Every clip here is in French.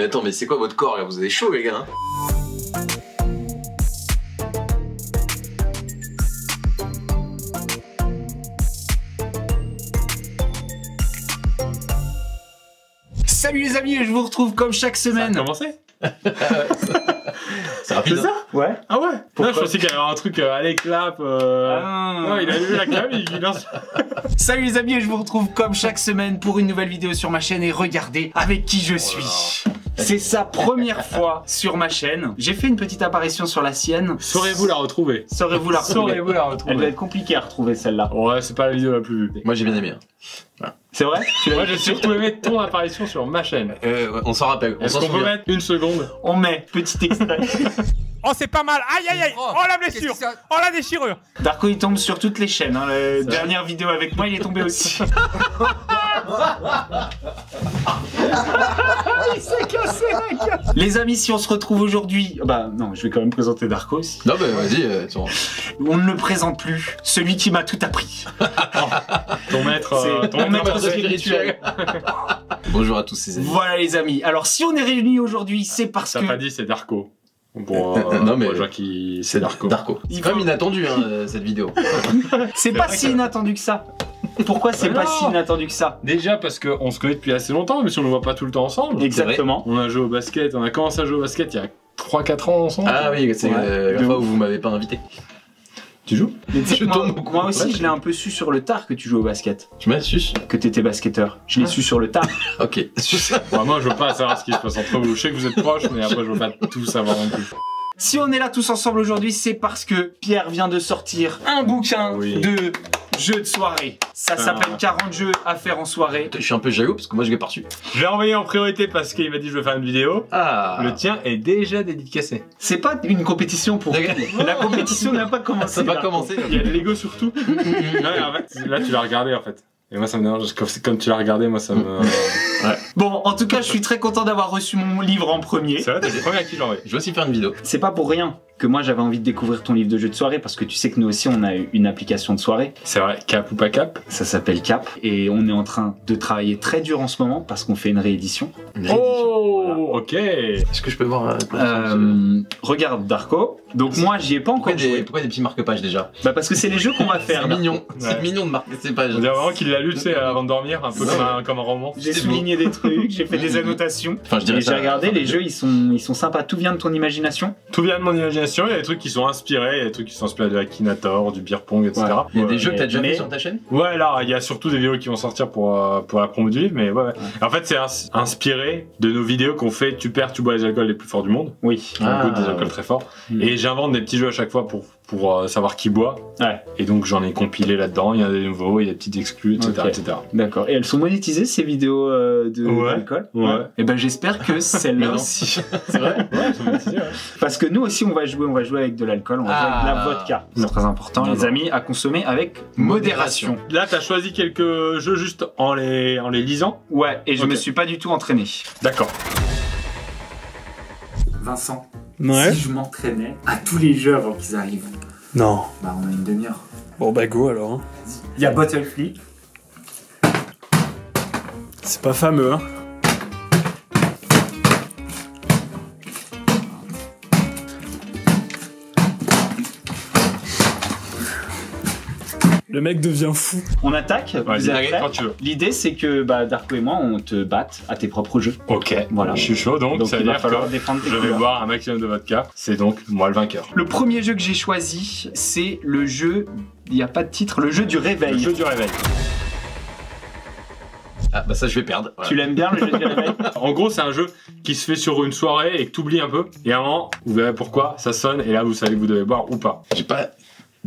attends, mais c'est quoi votre corps là? Vous avez chaud les gars hein? Salut les amis, je vous retrouve comme chaque semaine. Ça a commencé? C'est rapide. C'est ça? Ouais. Ah ouais? Pourquoi? Non, je pensais qu'il y avait un truc allez clap. Non, il a levé la cam, il lance. Salut les amis, je vous retrouve comme chaque semaine pour une nouvelle vidéo sur ma chaîne et regardez avec qui je suis. C'est sa première fois sur ma chaîne. J'ai fait une petite apparition sur la sienne. Saurez-vous la retrouver? Saurez-vous la retrouver? Saurez-vous la Elle retrouver? va être compliquée à retrouver celle-là. Ouais, c'est pas la vidéo la plus vue. Moi j'ai bien aimé. C'est vrai? Moi, j'ai surtout aimé ton apparition sur ma chaîne. Ouais, on s'en rappelle. Est-ce qu'on peut mettre une seconde? On met petit extrait. Oh c'est pas mal, aïe aïe aïe, oh la blessure, oh la déchirure. Darko il tombe sur toutes les chaînes, hein. La dernière vidéo avec moi il est tombé aussi. Il s'est cassé la gueule. Les amis, si on se retrouve aujourd'hui, bah non, je vais quand même présenter Darko aussi. Non bah vas-y, On ne le présente plus, celui qui m'a tout appris. Ton maître, C'est mon maître spirituel. Bonjour à tous ces amis. Voilà les amis, alors si on est réunis aujourd'hui, c'est parce T'as que... pas dit c'est Darko. Pour, non mais pour les gens qui... C'est Darko. C'est quand même inattendu hein, cette vidéo. C'est pas si inattendu que ça. Pourquoi c'est pas si inattendu que ça? Déjà parce qu'on se connaît depuis assez longtemps, mais si on ne voit pas tout le temps ensemble. Exactement. On a joué au basket, on a commencé à jouer au basket il y a 3-4 ans ensemble. Ah oui, c'est la fois où vous m'avez pas invité. Tu joues? Moi aussi je l'ai un peu su sur le tard que tu joues au basket. Tu m'as su? Que t'étais basketteur. Je l'ai su sur le tard. Ok. Ouais, moi je veux pas savoir ce qui se passe entre vous. Je sais que vous êtes proches, mais après je veux pas tout savoir non plus. Si on est là tous ensemble aujourd'hui, c'est parce que Pierre vient de sortir un bouquin de jeux de soirée. Ça s'appelle 40 jeux à faire en soirée. Je suis un peu jaloux parce que moi je l'ai pas reçu. Je l'ai envoyé en priorité parce qu'il m'a dit je vais faire une vidéo. Ah. Le tien est déjà dédicacé. C'est pas une compétition pour la compétition n'a pas commencé. Ça va commencer. Il y a le Lego surtout. Ouais, en fait, là tu l'as regardé en fait. Et moi ça me dérange, comme tu l'as regardé, moi ça me... Ouais. Bon, en tout cas, je suis très content d'avoir reçu mon livre en premier. C'est vrai, t'es le premier à qui je l'ai envoyé. Je vais aussi faire une vidéo. C'est pas pour rien que moi j'avais envie de découvrir ton livre de jeux de soirée parce que tu sais que nous aussi on a une application de soirée. C'est vrai, Cap ou pas Cap. Ça s'appelle Cap et on est en train de travailler très dur en ce moment parce qu'on fait une réédition. Oh, ok. Est-ce que je peux voir Regarde Darko. Donc moi j'y ai pas encore joué. Pourquoi des petits marque-pages déjà? Bah parce que c'est les jeux qu'on va faire. C'est mignon. Ouais. C'est mignon de marquer ces pages. On dirait vraiment qu'il l'a lu, tu sais, avant de dormir, un peu comme un roman. J'ai souligné des trucs, j'ai fait des annotations. Enfin, je dirais j'ai regardé, les jeux ils sont sympas. Tout vient de ton imagination? Tout vient de mon imagination, il y a des trucs qui sont inspirés, il y a des trucs qui sont inspirés de Akinator, du beer pong, etc. Ouais. Il y a des jeux que t'as déjà fait sur ta chaîne? Ouais, là, il y a surtout des vidéos qui vont sortir pour la promo du livre, mais ouais. En fait, c'est inspiré de nos vidéos qu'on fait, tu perds, tu bois les alcools les plus forts du monde. Oui. On goûte des alcools très forts. Et j'invente des petits jeux à chaque fois pour savoir qui boit. Ouais. Et donc j'en ai compilé là-dedans, il y a des nouveaux, il y a des petites exclus, etc. Okay. etc. D'accord. Et elles sont monétisées ces vidéos d'alcool? Ouais. Et ben j'espère que celle-là aussi. C'est vrai? Ouais, elles sont monétisées, ouais. Parce que nous aussi on va jouer avec de l'alcool, on va jouer avec de la vodka. C'est très important les amis, à consommer avec modération. Là t'as choisi quelques jeux juste en les lisant? Ouais, et je me suis pas du tout entraîné. D'accord. Vincent, Ouais. si je m'entraînais à tous les jeux avant qu'ils arrivent, Non. bah on a une demi-heure. Bon bah go alors. Hein. Il y a Bottle Flip. C'est pas fameux hein. Le mec devient fou. On attaque, vous Vas-y, êtes prêts? quand tu veux. L'idée c'est que Darko et moi on te batte à tes propres jeux. Ok, Voilà. je suis chaud donc ça veut il va dire falloir que défendre tes je vais couleurs. boire un maximum de vodka, c'est donc moi le vainqueur. Le premier jeu que j'ai choisi, c'est le jeu, il n'y a pas de titre, le jeu du réveil. Le jeu du réveil. Ah bah ça je vais perdre. Voilà. Tu l'aimes bien le jeu du réveil? En gros, c'est un jeu qui se fait sur une soirée et que t'oublies un peu. Et à un moment, vous verrez pourquoi, ça sonne et là vous savez que vous devez boire ou pas.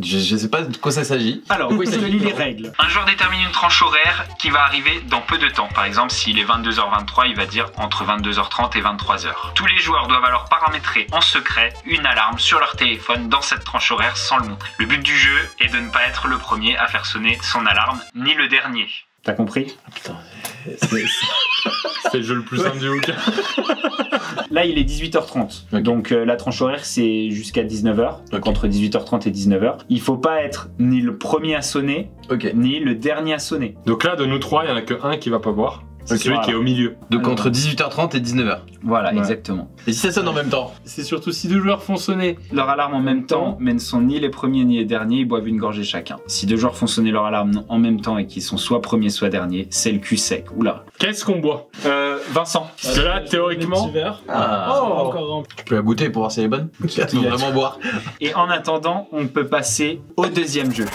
Je sais pas de quoi ça s'agit. Alors, je te lis les règles. Un joueur détermine une tranche horaire qui va arriver dans peu de temps. Par exemple, s'il est 22h23, il va dire entre 22h30 et 23h. Tous les joueurs doivent alors paramétrer en secret une alarme sur leur téléphone dans cette tranche horaire sans le montrer. Le but du jeu est de ne pas être le premier à faire sonner son alarme, ni le dernier. T'as compris? Putain, C'est le jeu le plus simple du bouquin. Là, il est 18h30. Okay. Donc, la tranche horaire, c'est jusqu'à 19h. Donc, Okay. entre 18h30 et 19h. Il faut pas être ni le premier à sonner, ok. ni le dernier à sonner. Donc là, de nous trois, il y en a que un qui va pas boire. C'est celui qui est au milieu. Donc entre 18h30 et 19h. Voilà, Ouais. exactement. Et si ça sonne en même temps? C'est surtout si 2 joueurs font sonner Leur alarme en même temps, mais ne sont ni les premiers ni les derniers, ils boivent une gorgée chacun. Si 2 joueurs font sonner leur alarme en même temps et qu'ils sont soit premiers soit derniers, c'est le cul sec. Oula. Qu'est-ce qu'on boit? Vincent. Parce que là, théoriquement... Tu peux la goûter pour voir si elle est bonne? Tu peux vraiment boire. Et en attendant, on peut passer au deuxième jeu.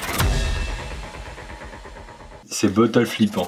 C'est bottle flippant.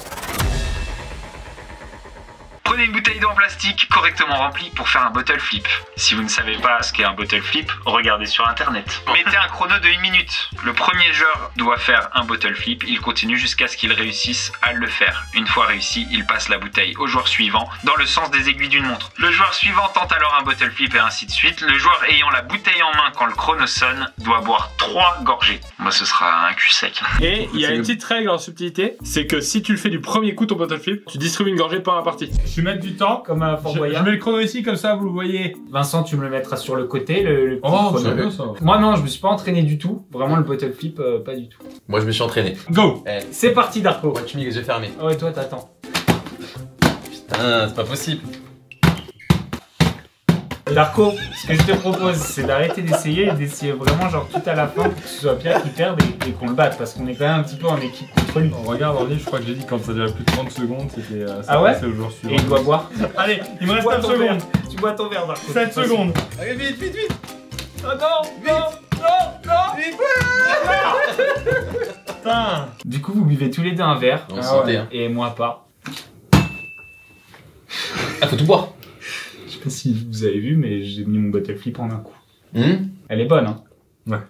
Prenez une bouteille d'eau en plastique correctement remplie pour faire un bottle flip. Si vous ne savez pas ce qu'est un bottle flip, regardez sur internet. Mettez un chrono de 1 minute. Le premier joueur doit faire un bottle flip, il continue jusqu'à ce qu'il réussisse à le faire. Une fois réussi, il passe la bouteille au joueur suivant dans le sens des aiguilles d'une montre. Le joueur suivant tente alors un bottle flip et ainsi de suite. Le joueur ayant la bouteille en main quand le chrono sonne doit boire 3 gorgées. Moi ce sera un cul sec. Et il y a une petite règle en subtilité, c'est que si tu le fais du premier coup ton bottle flip, tu distribues une gorgée pendant la partie. Je vais mettre du temps. Comme un Fort Je Boyard. mets le chrono ici, comme ça vous le voyez. Vincent, tu me le mettras sur le côté, le petit Oh, chrono. c'est bien ça. Moi non, je me suis pas entraîné du tout. Vraiment le bottle flip, pas du tout. Moi je me suis entraîné. Go. C'est parti Darko. Moi tu m'y les yeux fermés. Oh et toi t'attends. Putain, c'est pas possible. Darko, ce que je te propose, c'est d'arrêter d'essayer et d'essayer vraiment genre tout à la fin pour que ce soit Pierre qui perde et qu'on le batte parce qu'on est quand même un petit peu en équipe contre lui. On regarde en livre, je crois que j'ai dit quand ça durait plus de 30 secondes, c'était Ah ouais passait au jour Et suivant. il doit boire. Allez, il me reste Bois 9 ton secondes. verre. Tu bois ton verre Darko. 7 secondes. Allez, vite, vite, vite. Oh non, Putain. Du coup vous buvez tous les deux un verre On sentait, hein. et moi pas. Ah, faut tout boire. Je sais pas si vous avez vu mais j'ai mis mon bottle flip en un coup. Hum. Elle est bonne hein.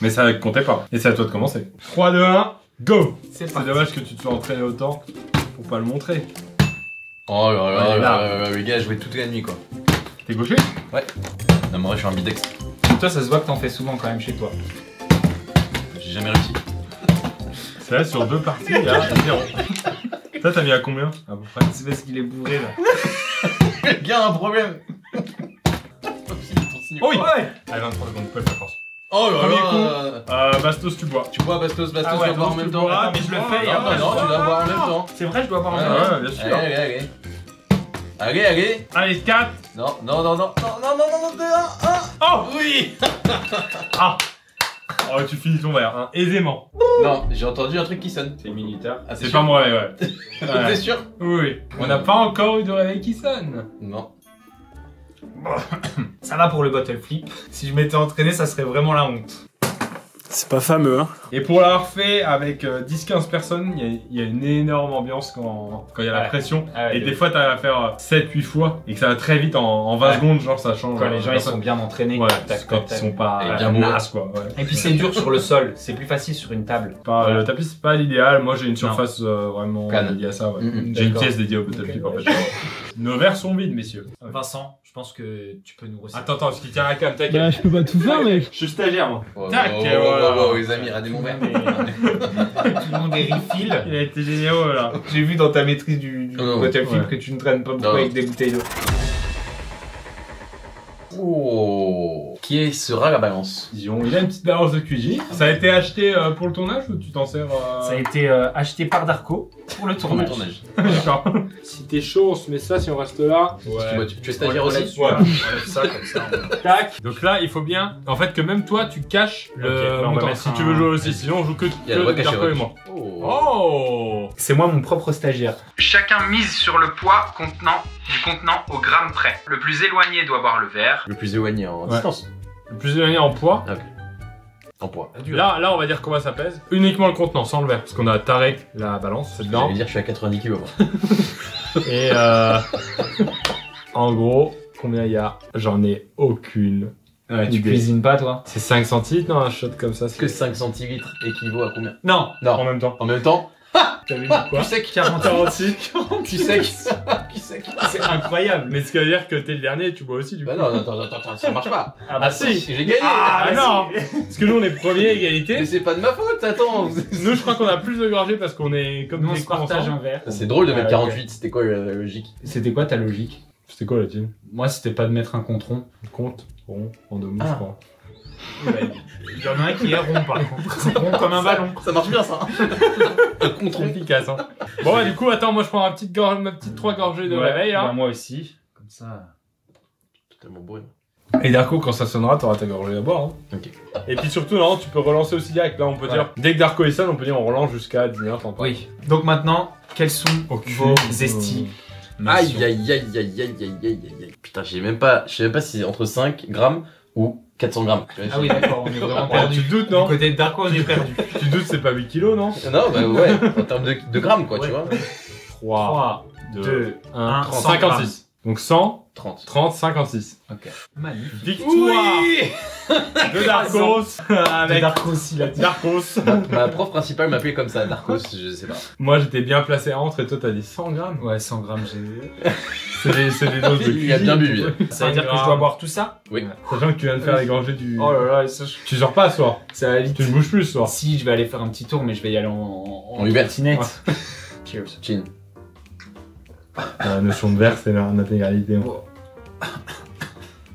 Mais ça comptait pas. Et c'est à toi de commencer. 3, 2, 1, go. C'est C'est parti. dommage que tu te sois entraîné autant pour pas le montrer. Oh là là Allez, là là, les gars, joué toute la nuit quoi. T'es gaucher? Non, moi je suis un bidex. Toi ça se voit que t'en fais souvent quand même chez toi. J'ai jamais réussi. C'est là sur 2 parties, il y a 0. Toi t'as mis à combien à peu près? C'est parce qu'il est bourré là. Le gars a un problème. Oh oui. Ouais. Allez 23 secondes, tu peux le faire force. Oh là Premier là. Bastos tu bois. Tu bois Bastos, Ah ouais, tu vas boire en tu même bois. temps. Ah, mais je le tu fais et bois. après, Non, tu dois boire en même temps. C'est vrai je dois boire un Ouais, verre. Ouais, bien sûr. Allez, allez, allez. Allez, allez. Allez 4. Non, non, non, non, non, non, non, non, 2, 1, 1. Oh. Oui. Ah. Oh tu finis ton verre, hein, aisément. Non, j'ai entendu un truc qui sonne. C'est minuteur. Ah, C'est pas moi, ouais. T'es Ouais. sûr? Oui, oui. On n'a pas encore eu de réveil qui sonne. Non. Ça va pour le bottle flip. Si je m'étais entraîné, ça serait vraiment la honte. C'est pas fameux, hein. Et pour l'avoir fait avec 10-15 personnes, il y a une énorme ambiance quand il y a la Ouais. pression. Ah ouais, Et des fois, t'as à faire 7-8 fois et que ça va très vite en 20 Ouais. secondes, genre ça change. Quand les gens ils sont bien entraînés. Ouais, tac, quand tac, ils tac. sont pas Et bien bourrés. nasses, quoi. Ouais. Et puis c'est dur sur le sol, c'est plus facile sur une table. Pas, le tapis, c'est pas l'idéal. Moi, j'ai une Non. surface vraiment Plane. dédiée à ça. Ouais. Mhm. J'ai une D'accord. pièce dédiée au bottle Ok, flip en ouais. fait. Nos verres sont vides, messieurs. Ouais. Vincent, je pense que tu peux nous reciter. Attends, parce qu'il tient la cam, t'inquiète. Bah, je peux pas tout faire, mec. Je suis stagiaire, moi. Oh, Tac, oh, et oh, voilà. oh, oh, les amis, regardez mon verre. Tout le monde est refill. Il a été génial, là. J'ai vu dans ta maîtrise du Oh, bottle flip ouais. que tu ne traînes pas beaucoup Non. avec des bouteilles d'eau. Oh. Qui sera la balance? Disons, il a une petite balance de QG. Ça a été acheté pour le tournage ou tu t'en sers Ça a été acheté par Darko pour le Pour le tournage. tournage. D'accord. Si t'es chaud, on se met ça si on reste là. Ouais. Tu es stagiaire aussi? Voilà. On lève ça comme ça. Tac. Donc là, il faut bien, en fait, que même toi, tu caches le Ok, bah, on va montant. mettre Si un- tu veux jouer aussi, sinon on joue que Il y a le droit caché, Darko et ouais. moi. Oh. Oh. C'est moi mon propre stagiaire. Chacun mise sur le poids du contenant au gramme près. Le plus éloigné doit boire le verre. Le plus éloigné en Ouais. distance. Le plus éloigné en poids. En poids. Là, on va dire combien ça pèse. Uniquement le contenant, sans le verre, parce qu'on a Tarek, la balance, c'est dedans. J'allais dire, je suis à 90 kg. moi. Et en gros, combien il y a? J'en ai aucune. Ouais, tu idée. cuisines pas toi? C'est 5 centilitres, non, un shot comme ça. Est-ce que 5 centilitres équivaut à combien? Non. Non. En même temps. En même temps, T'as vu quoi? tu sec. 46. Tu sec. Tu sec. C'est incroyable. Mais ce qui veut dire que t'es le dernier et tu bois aussi du coup. Bah non, attends, ça marche pas. Ah si. J'ai gagné. Ah, bah non. Parce que nous on est premier égalité. Mais c'est pas de ma faute, attends. Nous je crois qu'on a plus de gorgées parce qu'on est comme Nous on des se cons partage ensemble. un verre. C'est drôle de mettre Ah, ok. 48, c'était quoi la logique? C'était quoi ta logique? C'était quoi la tienne? Moi c'était pas de mettre un contron. Compte, rond, random, Ah. je crois. Il y en a un qui est rond par contre. Rond comme un ballon. Ça marche bien ça. Un contre Efficace, hein. Bon, ouais, du coup, attends, moi je prends ma petite 3 gorgées de réveil, là. Bah, moi aussi. Comme ça. Tellement bourré. Et Darko, quand ça sonnera, t'auras ta gorgée à boire. Hein. Ok. Et puis surtout, non, tu peux relancer aussi direct. Là, on peut dire, dès que Darko il sonne, on peut dire on relance jusqu'à 19h. Oui. Donc maintenant, quels sont vos estimes? Aïe aïe aïe aïe aïe aïe aïe aïe aïe. Putain, je sais même pas si c'est entre 5 grammes ou 400 grammes. Ah oui, d'accord, on est vraiment Tu perdu. te doutes, Du non? côté de Darko, on est perdu. Tu te doutes, c'est pas 8 kilos, non? Non, bah ouais, en termes de grammes quoi, Ouais. tu vois. 3, 3, 2, 2, 1, 1, 56. Donc 100, 30. 30, 56. Ok. Magnifique. Victoire de Darkos De avec Darko aussi, il a dit. Darkos. Ma prof principale m'appelait comme ça, Darkos, je sais pas. Moi, j'étais bien placé entre et toi, t'as dit 100 grammes. Ouais, 100 grammes, j'ai. C'est des doses de cuisine. Il a bien bu. Ça veut dire que je dois boire tout ça? Oui. Sachant que tu viens de faire les gorgées du... Oh là là, ça, Tu sors pas ce soir. ça va vite. Tu ne bouges plus ce soir. Si, je vais aller faire un petit tour, mais je vais y aller en Uber. trottinette. Cheers. Chin. La notion de verre, c'est l'intégralité.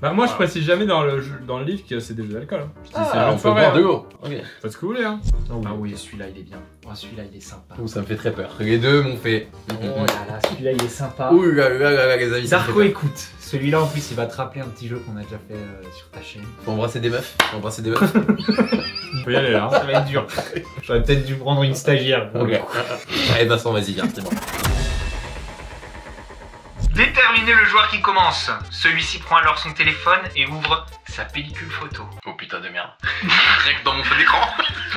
Bah moi, je précise jamais dans le livre que c'est des jeux d'alcool. Hein. Je dis, c'est Ah, un on jeu peut de boire soirée, de hein. l'eau. Ok. Faites ce que vous voulez, hein. Ah oui, celui-là, il est bien. Oh, celui-là, il est sympa. Ouh, ça me fait très peur. Les deux m'ont fait. Oh là là, celui-là, il est sympa. Ouh là là là là, les amis. ça me fait Darko, peur. écoute. Celui-là, en plus, il va te rappeler un petit jeu qu'on a déjà fait sur ta chaîne. Faut embrasser des meufs. Faut embrasser des meufs. On peut y aller là. Ça va être dur. J'aurais peut-être dû prendre une stagiaire. Ok. Allez, Vincent, vas-y, viens, c'est bon. Déterminez le joueur qui commence. Celui-ci prend alors son téléphone et ouvre sa pellicule photo. Oh putain de merde. Direct dans mon feu d'écran.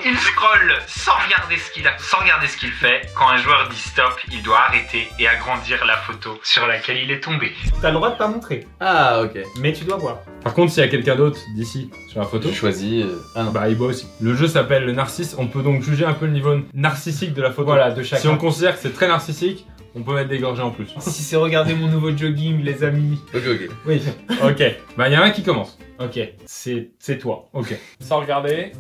Il scrolle sans regarder ce qu'il fait. Quand un joueur dit stop, il doit arrêter et agrandir la photo sur laquelle il est tombé. T'as le droit de pas montrer, Ah, ok. mais tu dois boire. Par contre, s'il y a quelqu'un d'autre d'ici sur la photo, Je choisis. Ah non. bah il boit aussi. Le jeu s'appelle le Narcisse. On peut donc juger un peu le niveau narcissique de la photo. Voilà, de chacun. Si on considère que c'est très narcissique, on peut mettre des gorgées en plus. Si c'est regarder mon nouveau jogging, les amis. Ok, ok. Oui. Ok. Bah il y en a un qui commence. Ok, c'est toi. Ok. Sans regarder.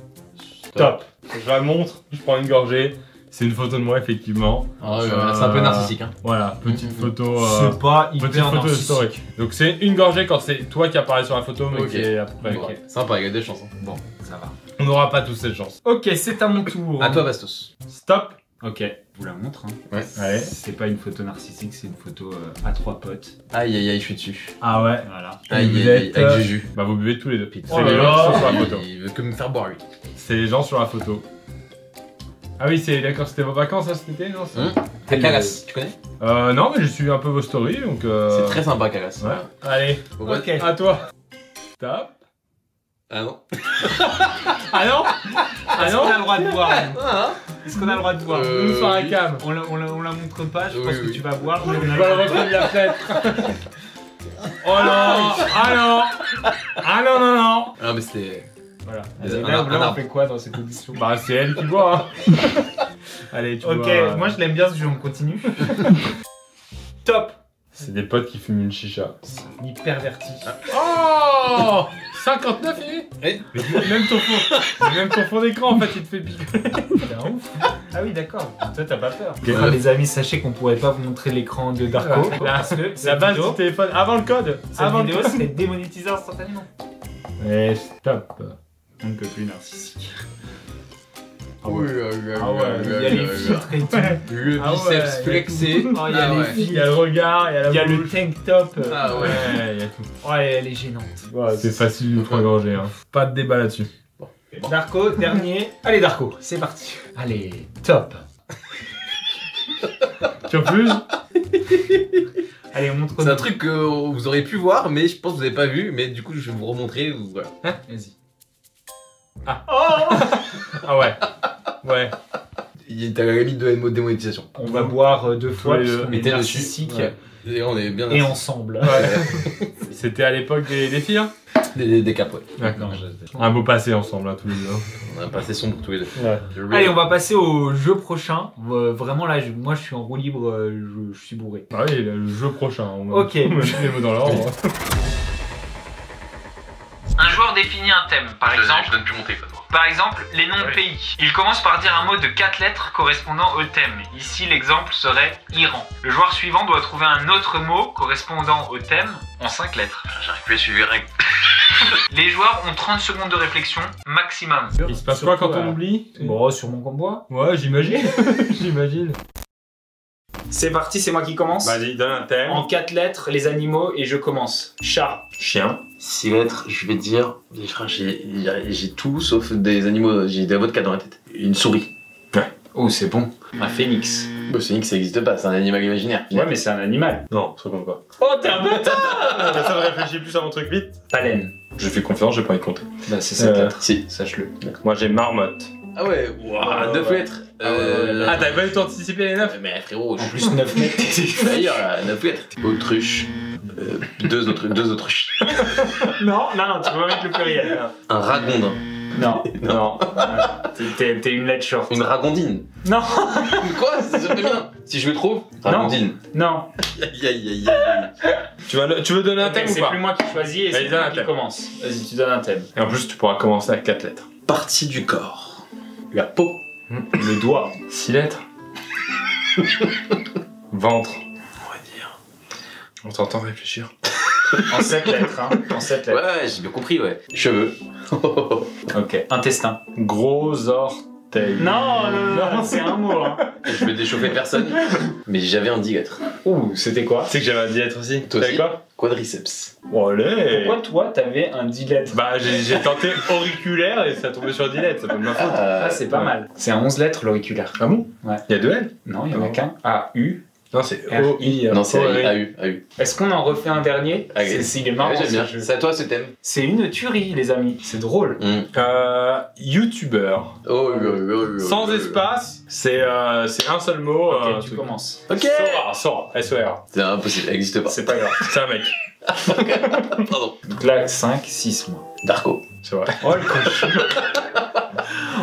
Top. Je la montre. Je prends une gorgée. C'est une photo de moi effectivement. Ah, ouais, c'est un peu narcissique, hein. Voilà, petite photo. C'est pas Petite hyper photo narcissique. historique. Donc c'est une gorgée quand c'est toi qui apparaît sur la photo, mais Ok. qui est à peu près. Bon, Ok. sympa, il y a des chances. Hein. Bon, ça va. On n'aura pas tous cette chance. Ok, c'est à mon tour. À toi, Bastos. Stop. Ok, je vous la montre. Hein. Ouais. Allez. C'est pas une photo narcissique, c'est une photo à 3 potes. Aïe aïe aïe, je suis dessus. Ah ouais. Voilà. Aïe Vous aïe aïe, êtes, avec euh, Juju. Bah vous buvez tous les deux. Putain. C'est les gens qui sont sur la photo. Il veut que me faire boire, lui. C'est les gens sur la photo. Ah oui, c'est d'accord, c'était vos vacances là, cet été, non ça Calas, tu connais? Non, mais j'ai suivi un peu vos stories, donc. C'est très sympa, Calas. Ouais. Allez, Bon, bah- Ok. à toi. Stop. Ah non? Ah non. Ah Est-ce qu'on a non. le droit de boire nous Ah, Est-ce qu'on a le droit de boire Nous faire un oui. cam. on la montre pas, je Oui, pense que oui. tu vas boire, mais on Je a vais le le droit de boire. refaire de la fête. Oh non. Ah non. Ah non non non. Ah, mais c'était. Voilà. Des- Et un là, arbre. on fait quoi dans ces conditions? Bah c'est elle qui boit. Hein. Allez, tu Ok, bois. moi je l'aime bien ce jeu, on continue. Top. C'est des potes qui fument une chicha. Ni perverti. Oh 59 Eh. Même ton fond d'écran en fait il te fait picoler. C'est un ouf. Ah oui, d'accord. Toi, t'as pas peur. Ok. Ah, les amis, sachez qu'on pourrait pas vous montrer l'écran de Darko. Ouais. Parce que La cette base vidéo, du téléphone avant le code. cette Avant vidéo le code. serait démonétisée instantanément. Et stop. On ne peut plus narcissique. Ah ouais, Ah ouais, il y a les filtres et tout. Le Ah ouais, biceps flexé. Oh, il y a Ah les ouais. filles. Il y a le regard, il y a la Il y a le bouche. tank top. Ah ouais. Ouais, il y a tout. Ouais, elle est gênante. C'est facile de 3 gorgées. Hein. Pas de débat là-dessus. Darko, dernier. Allez, Darko, c'est parti. Allez, top. Tu refuses? Allez, montre-nous. C'est un truc que vous auriez pu voir, mais je pense que vous avez pas vu, mais du coup je vais vous remontrer. Voilà. Hein, vas-y. Ah ouais. Ouais. T'as la limite de la démonétisation. On va boire 2 fois, Tous les parce deux. qu'on est Mettez dessus. narcissique. Ouais. Et on est bien. Et ensemble. C'était à l'époque des filles, hein? Des capes, ouais. Non, Un beau passé ensemble, là, tous les deux. On a passé sombre tous les deux. Allez, on va passer au jeu prochain. Vraiment là, moi je suis en roue libre, je suis bourré. Ah oui, le jeu prochain. On Ok. on met les mots dans l'ordre. Un joueur définit un thème. Par exemple, Je donne plus mon téléphone. Par exemple, les noms de pays. Il commence par dire un mot de 4 lettres correspondant au thème. Ici, l'exemple serait Iran. Le joueur suivant doit trouver un autre mot correspondant au thème en 5 lettres. J'arrive plus à suivre les règles. Les joueurs ont 30 secondes de réflexion maximum. Il se passe quoi quand on oublie? Bon, sûrement qu'on boit. Ouais, j'imagine. J'imagine. C'est parti, c'est moi qui commence. Vas-y, donne un thème. En 4 lettres, les animaux, et je commence. Chat. Chien. 6 lettres, je vais dire. Frère, j'ai tout sauf des animaux. J'ai des vodka dans la tête. Une souris. Oh, c'est bon. Un phénix. Bah, c'est ça n'existe pas, c'est un animal imaginaire. Ouais, mais c'est un animal. Non, ça compte pas. Oh, t'es un bâtard. Ça me réfléchit plus à mon truc vite. Baleine. Je fais confiance, j'ai pas envie de compter. Bah, c'est 7 lettres. Si. Sache-le. Moi j'ai marmotte. Ah ouais, wow, 9 lettres. Ah, t'avais pas eu le temps d'anticiper les 9? Mais frérot, En plus, 9 mètres. d'ailleurs, 9 lettres. Autruche. 2 autruches. Non, tu peux pas mettre le pluriel. Un ragondin. Non. Non. T'es une lettre short. Une ragondine. Non. Quoi? Ça fait bien. Si je le trouve, ragondine. Non. Aïe. Tu veux donner un thème ou C'est pas? plus moi qui choisis et Vas-y, c'est donne moi un qui thème. commence. Vas-y, tu donnes un thème. Et en plus, tu pourras commencer avec 4 lettres. Partie du corps. La peau. Le doigt. 6 lettres. Ventre. On va dire. On t'entend réfléchir. En 7 lettres, hein. En 7 lettres. Ouais, j'ai bien compris, ouais. Cheveux. Ok. Intestin. Gros orteil. Non, c'est un mot, hein. Je vais déchauffer personne. Mais j'avais un 10 lettres. Ouh, c'était quoi? Tu sais que j'avais un 10 lettres aussi. Toi T'avais aussi quoi? Quadriceps. Allez. Pourquoi toi, t'avais un 10 lettres? Bah, j'ai tenté auriculaire et ça tombait sur 10 lettres, c'est pas de ma faute. Ah, c'est pas ouais. mal. C'est un 11 lettres, l'auriculaire. Ah bon? Ouais. Il y a 2 L? Non, il y en a qu'un. A-U. Non, c'est R. O-I. Non, c'est AU. Est-ce qu'on en refait un dernier? Ok. Il est marrant. Ouais, j'aime ce bien. jeu. C'est à toi ce thème. C'est une tuerie, les amis. C'est drôle. YouTubeur. Oh, Sans espace, c'est un seul mot. Ok, tu commences. Ok. Sora. S-O-R. C'est impossible, ça n'existe pas. C'est pas grave. C'est un mec. Pardon. Donc là, 5, 6 mois. Darko. C'est vrai. Oh le cochon.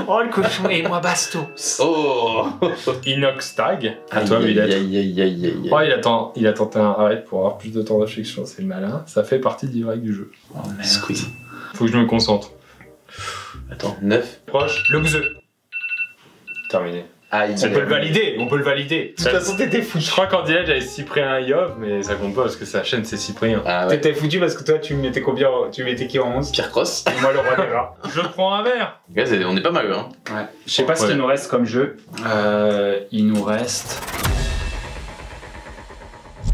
Oh le cochon et moi bastos. Oh. Inox Tag. À toi, Villette. Aïe. Oh, il a tenté un arrête pour avoir plus de temps de réflexion, c'est malin. Ça fait partie des règles du jeu. Oh merde. Squeeze. Faut que je me concentre. Attends, 9. Proche. Le xeu. Terminé. Aïe. On peut le valider, on peut le valider. De toute façon, t'étais Je foutu. crois qu'en direct j'avais Cyprien Yov, mais ça compte pas parce que sa chaîne c'est Cyprien. Ah ouais. T'étais foutu parce que toi, tu mettais combien? Tu mettais qui en 11? Pierre Cross. Et moi, le roi des rats. Je prends un verre. Gars, on est pas mal, hein. Ouais. Je sais pas ce qu'il nous reste comme jeu. Il nous reste.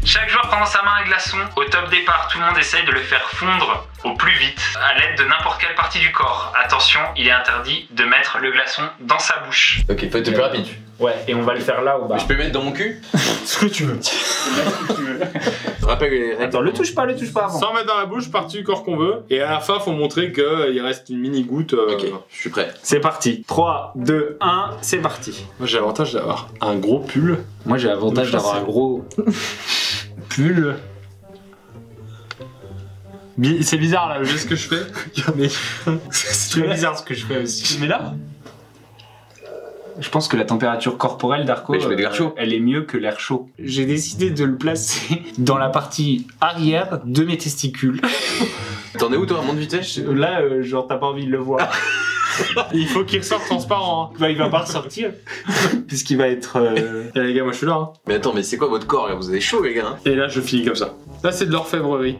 Chaque joueur prend dans sa main un glaçon. Au top départ, tout le monde essaye de le faire fondre au plus vite à l'aide de n'importe quelle partie du corps. Attention, il est interdit de mettre le glaçon dans sa bouche. Ok, faut être plus rapide. Ouais, et on va le faire là ou bas. Je peux le mettre dans mon cul? Ce que tu veux. Rappelle les règles. Attends, le touche pas avant. Sans mettre dans la bouche, partie du corps qu'on veut. Et à la fin, faut montrer qu'il reste une mini goutte. Ok, je suis prêt. C'est parti. 3, 2, 1, c'est parti. Moi j'ai l'avantage d'avoir un gros pull. Moi j'ai l'avantage Donc, d'avoir c'est- un gros pull. C'est bizarre là, le geste que je fais. Mais C'est très bizarre ce que je fais aussi. mais là, Je pense que la température corporelle d'Arco, Mais je mets de l'air chaud. elle est mieux que l'air chaud. J'ai décidé de le placer dans la partie arrière de mes testicules. T'en es où toi, monte vitesse? Là, genre t'as pas envie de le voir. il faut qu'il ressorte transparent. Hein. Bah, il va pas ressortir. Puisqu'il va être... Et les gars, moi je suis là. Hein. Mais attends, mais c'est quoi votre corps là? Vous avez chaud les gars, hein? Et là, je finis comme ça. Là, c'est de l'orfèvrerie.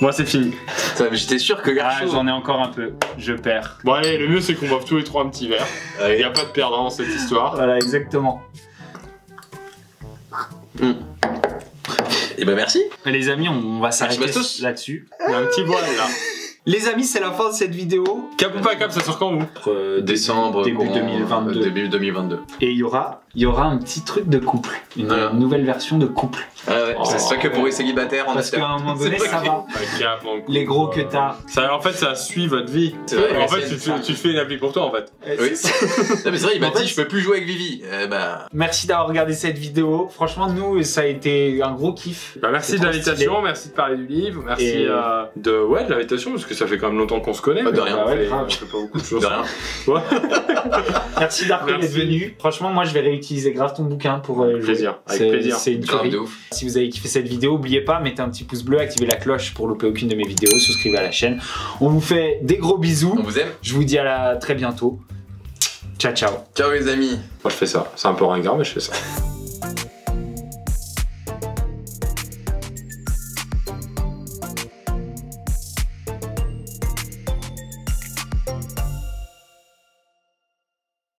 Moi, c'est fini. Ça, mais j'étais sûr que l'air Ah, chaud. j'en ai encore un peu. Je perds. Bon, allez, le mieux, c'est qu'on boive tous les trois un petit verre. Il Allez. n'y a pas de perdant dans cette histoire. Voilà, exactement. Et bah merci. Les amis, on va s'arrêter bastos. là-dessus. Il y a un petit voile là. Les amis, c'est la fin de cette vidéo. Cap ou pas cap, ça sort quand vous? Décembre, Début 2022. Début 2022. Et il y aura un petit truc de couple. Une Voilà. nouvelle version de couple. Ah ouais, c'est pas que pour les célibataires, on Parce qu'à un moment donné, ça va. Cap, donc, Les gros que t'as. Ça, en fait, ça suit votre vie. C'est vrai, En mais fait, c'est- tu te fais une appli pour toi en fait. Oui. Non mais c'est vrai, il m'a En fait, dit je peux plus jouer avec Vivi. Bah. Merci d'avoir regardé cette vidéo. Franchement, nous, ça a été un gros kiff. Bah, merci C'est de trop l'invitation, merci de parler du livre, merci Et- de l'invitation parce que ça fait quand même longtemps qu'on se connaît. Pas de mais rien. on fait- Ouais, grave. on fait pas beaucoup de choses. De rien. Merci Darko Merci. d'être venu. Franchement, moi, je vais réutiliser utiliser grave ton bouquin pour jouer. Plaisir, avec plaisir. C'est une Grave tuerie. de ouf. Si vous avez kiffé cette vidéo, n'oubliez pas, mettez un petit pouce bleu, activez la cloche pour louper aucune de mes vidéos, souscrivez à la chaîne. On vous fait des gros bisous. On vous aime. Je vous dis à très bientôt. Ciao ciao. Ciao les amis. Moi je fais ça. C'est un peu ringard mais je fais ça.